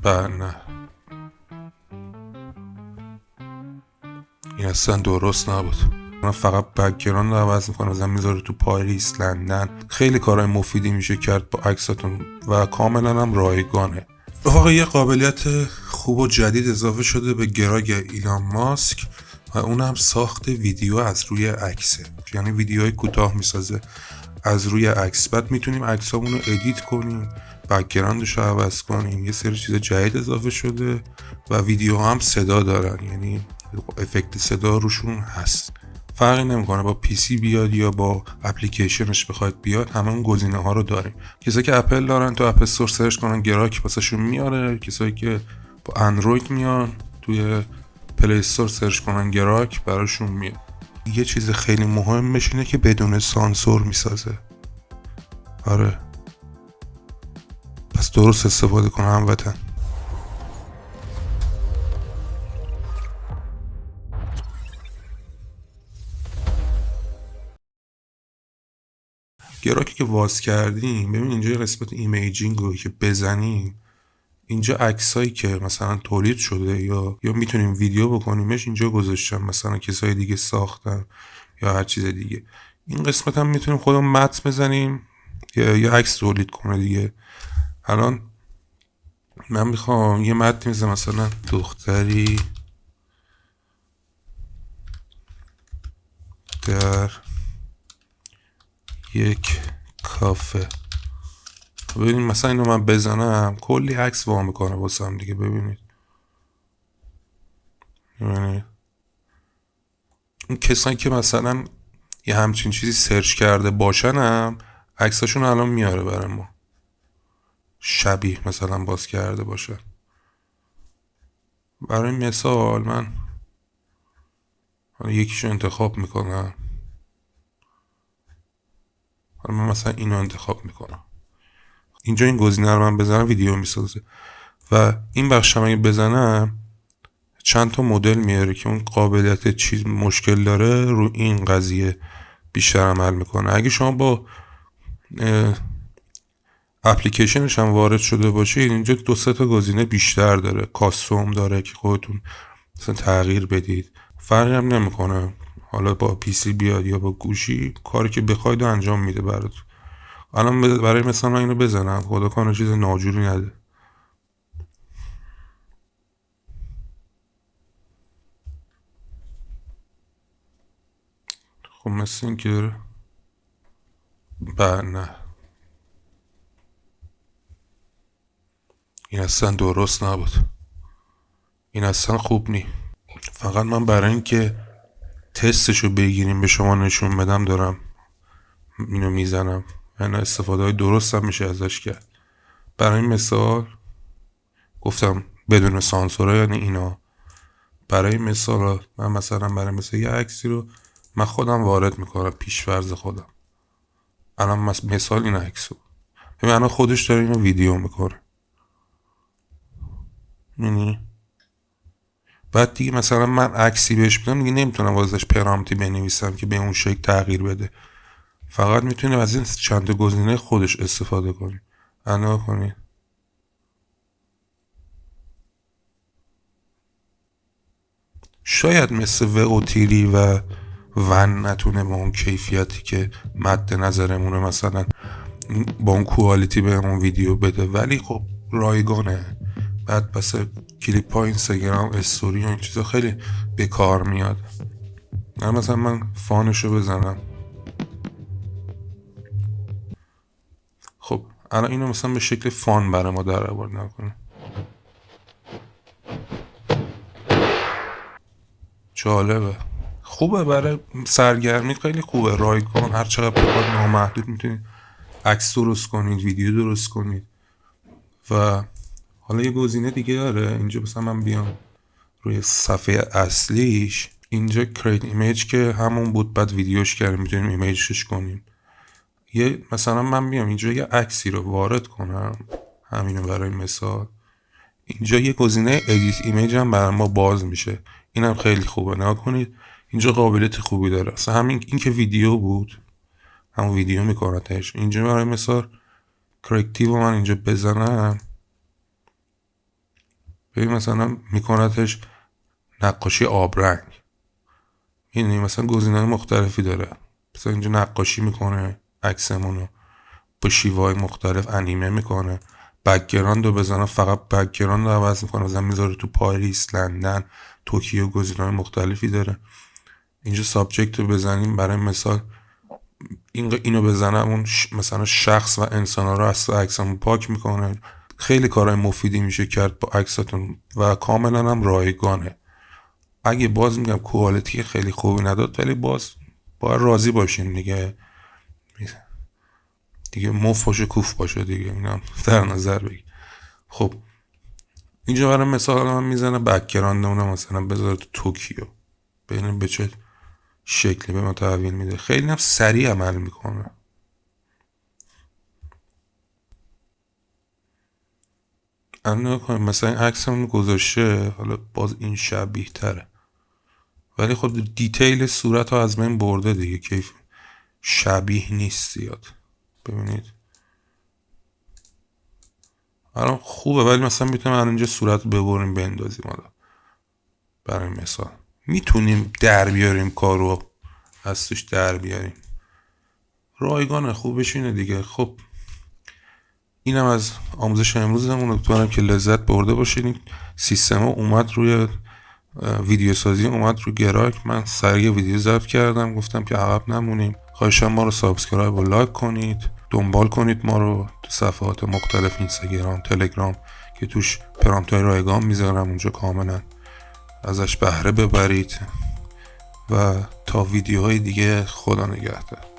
نه، این اصلا درست نبود. من فقط بک‌گراند رو عوض میکنم، مثلا میذاره تو پاریس، لندن. خیلی کارهای مفیدی میشه کرد با عکساتون و کاملا هم رایگانه. واقعا یه قابلیت خوب و جدید اضافه شده به گراگ ایلان ماسک و اونم ساخت ویدیو از روی عکسه. یعنی ویدیوهای کوتاه میسازه از روی عکس، بعد میتونیم عکسامون رو ادیت کنیم، بک‌گراندش رو عوض کنیم. یه سری چیز جدید اضافه شده و ویدیو هم صدا دارن، یعنی افکت صدا روشون هست. فرقی نمیکنه با پی سی بیاد یا با اپلیکیشنش بخواید بیاد، همه اون گزینه ها رو داریم. کسایی که اپل دارن تو اپ استور سرچ کنن گراک واسهشون میاره. کسایی که با اندروید میان توی پلی استور سرچ کنن گراک براشون میاد. یه چیز خیلی مهمش اینه که بدون سانسور میسازه. آره، پس درست استفاده کنم هموطن. گراکی که واز کردیم، ببین اینجا یه قسمت ایمیجینگ رو که بزنیم، اینجا عکسایی که مثلا تولید شده یا میتونیم ویدیو بکنیمش اینجا گذاشتم، مثلا کسای دیگه ساختن یا هر چیز دیگه. این قسمت هم میتونیم خودمون متن بزنیم یا یه عکس تولید کنه دیگه. الان من میخوام یه متن میزنم، مثلا دختری در یک کافه. ببینید مثلا اینو من بزنم کلی عکس وا میکنه واسم دیگه. ببینید اون کسایی که مثلا یه همچین چیزی سرچ کرده باشن هم عکساشون الان میاره برای ما، شبیه مثلا باز کرده باشه. برای مثال من یکیشو انتخاب میکنم. من مثلا اینو انتخاب میکنم. اینجا این گزینه رو من بزنم ویدیو میسازه و این بخش هم اگه بزنم چند تا مدل میاره که اون قابلیت چیز مشکل داره رو این قضیه بیشتر عمل میکنه. اگه شما با اپلیکیشنش هم وارد شده باشید اینجا 2-3 تا گزینه بیشتر داره. کاستوم داره که خودتون مثلا تغییر بدید، فرقی هم نمیکنه حالا با پی سی بیاد یا با گوشی، کاری که بخواید انجام میده برات. الان برای مثلا من اینو بزنم، خدا کنه چیز ناجوری نده. خب مثل این که داره. نه، این اصلا درست نبود. این اصلا خوب نی. فقط من برای اینکه تستشو بگیریم به شما نشون بدم دارم اینو میزنم، یعنی استفاده های درست هم میشه ازش کرد. برای مثال گفتم بدون سانسوره، یعنی اینا. برای مثال من مثلا برای مثال یه عکسی رو من خودم وارد میکنم، پیش‌فرض خودم. الان مثال این عکسو ببین، الان خودش داره اینو ویدیو میکنه. یعنی بعد دیگه مثلا من عکسی بهش بدم دیگه نمیتونم واسش پرامپتی بنویسم که به اون شکل تغییر بده. فقط میتونیم از این چند تا گزینه خودش استفاده کنیم. انا کنید. شاید مثل و اوتیری و ون نتونه با اون کیفیتی که مد نظرمونه مثلا با اون کوالیتی به اون ویدیو بده، ولی خب رایگانه. بعد بس کلیپ ها اینستاگرام استوری و این چیزا خیلی به کار میاد. مثلا من فانشو بزنم. خب الان اینو مثلا به شکل فان برای ما در آورد نکنه. جالبه، خوبه برای سرگرمی، خیلی خوبه. رایگان هر چقدر بخواد نامحدود میتونید عکس درست کنید، ویدیو درست کنید. و حالا یه گزینه دیگه داره اینجا، مثلا من بیام روی صفحه اصلیش، اینجا کریت ایمیج که همون بود، بعد ویدیوش کردیم میتونیم ایمیجش کنیم. یه مثلا من بیام اینجا یه عکسی رو وارد کنم، همینو برای مثال. اینجا یه گزینه ادیت ایمیج هم برای ما باز میشه. اینم خیلی خوبه، نگاه کنید اینجا قابلیت خوبی داره. مثلا همین این که ویدیو بود، همون ویدیو میکنتش. اینجا برای مثال کرکتیو من اینجا بزنم، ببین مثلا میکنتش نقاشی آبرنگ، یعنی مثلا گزینه‌های مختلفی داره. مثلا اینجا نقاشی میکنه عکسمونو با شیوه‌های مختلف، انیمه میکنه. بک‌گراند رو بزنم فقط بک‌گراند رو عوض میکنه، مثلا میذاره تو پاریس، لندن، توکیو، گزینه‌های مختلفی داره. اینجا سابجکت رو بزنیم برای مثال اینو بزنم اون مثلا شخص و انسانا رو از عکسمون پاک میکنه. خیلی کارهای مفیدی میشه کرد با عکساتون و کاملا هم رایگانه. اگه باز میگم کوالیتی خیلی خوبی نداد، ولی باز باید راضی باشین دیگه مف باشه کوف باشه دیگه، اینم در نظر بگیر. خب اینجا برای مثال من میزنه بک‌گراندمون مثلا بذاره تو توکیو، ببینیم به چه شکلی به ما تحویل میده. خیلی هم سریع عمل میکنه. الان کنیم مثلا این عکسمون گذاشته، حالا باز این شبیه تره ولی خب دیتیل صورت ها از بین برده دیگه، کیف شبیه نیست زیاد. ببینید الان خوبه، ولی مثلا میتونیم الان اینجا صورت ببریم بندازیم. حالا برای مثال میتونیم در بیاریم کارو، از توش در بیاریم. رایگانه، خوبش اینه دیگه. خب اینم از آموزش امروزمون. امیدوارم که لذت برده باشید. این سیستم اومد روی ویدیو سازی، اومد روی گراک. من سریع ویدیو ضبط کردم، گفتم که عقب نمونیم. خواهشم ما رو سابسکرایب و لایک کنید، دنبال کنید ما رو تو صفحات مختلف اینستاگرام، تلگرام که توش پرامپت‌های رایگان میذارم، اونجا کاملا ازش بهره ببرید. و تا ویدیوهای دیگه، خدا نگهدار.